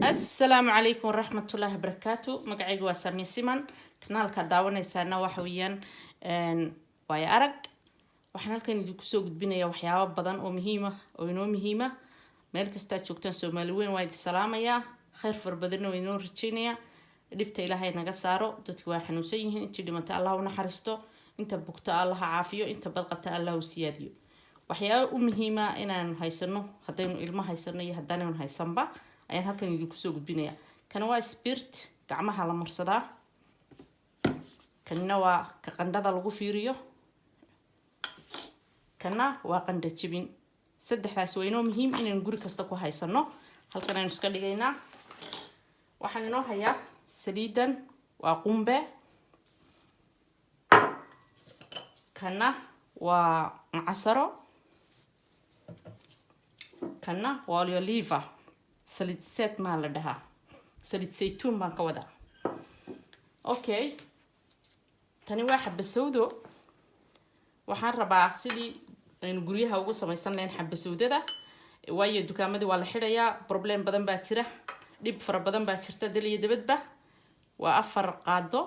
السلام عليكم ورحمة الله وبركاته. مقعد واسمي سيمان كنالك داونيسانا وحويان واي أرق waxaan halkan idinku soo gudbinayaa waxyaabo badan oo muhiim ah oo inoo muhiim ah meel kasta aad joogtaan Soomaali weyn waa idin salaamayaa khayr farbadan oo inoo rajaynayaa dhibta Ilaahay naga saaro dadku waa xanuunsan yihiin intii dhimata Allah u naxariisto inta bugta Allah caafiyo inta badqabta Allah u siyaadiyo waxyaabo muhiim ah inaan haysano hadaynu ilmo haysano iyo hadaan haysanba ayaan halkan idinku soo gudbinayaa kana waa spirit gacmaha la marsadaa kana waa ka qandhada lagu fiiriyo kana waa qandho jibin saddexdaas waa inoo muhiim inaan guri kasta ku haysano halkan aynu iska dhigaynaa waxaan inoo hayaa saliidan waa qumbe kana waa macasaro kana waa oliva saliid set ma la dhahaa saliid saytuun baan ka wadaa okay tani waa xabasowdo waxaan rabaa sidii aynu guryaha ugu samaysan leen xabasowdada waayo dukaamada waa la xirayaa problem badan baa jira dib fara badan baa jirta daliya dabadba waa 4 qaado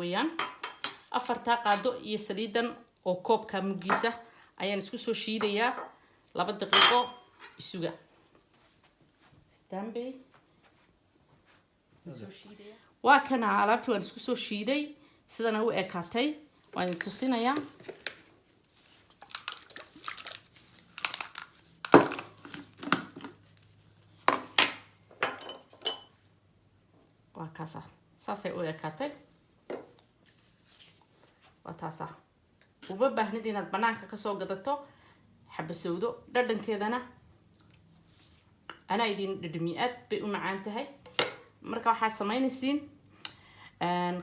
weeyaan 4 qaado iyo saliidan oo koobka mugiisa ayaan isku soo shiidayaa 2 daqiiqo isuga standby waa kana alaabta waan isku soo shiiday sidana u ekaatay waan tusinayaa waa kaasa saasay u ekaatay waa taasa uba baahnid inaad banaanka ka soo gadato xabasowdo dhadhankeedana ana idin dhadhamiyaad bay u macaan tahay marka waxa sameynaysiin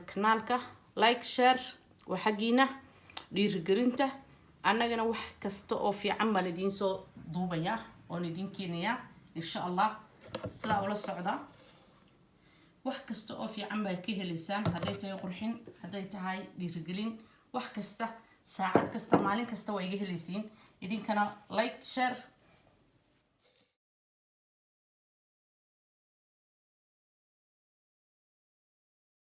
kanaalka like share waxagiina dhiirigelinta annagana wax kasta oo fiican baan idin soo duubaya oo idin keenaya insha Allah sida ula socda wax kasta oo fiican baa ka helaysaan haday tahay qurxin haday tahay dhiirigelin wax kasta saacad kasta maalin kasta way iga helaysiin idinkana like share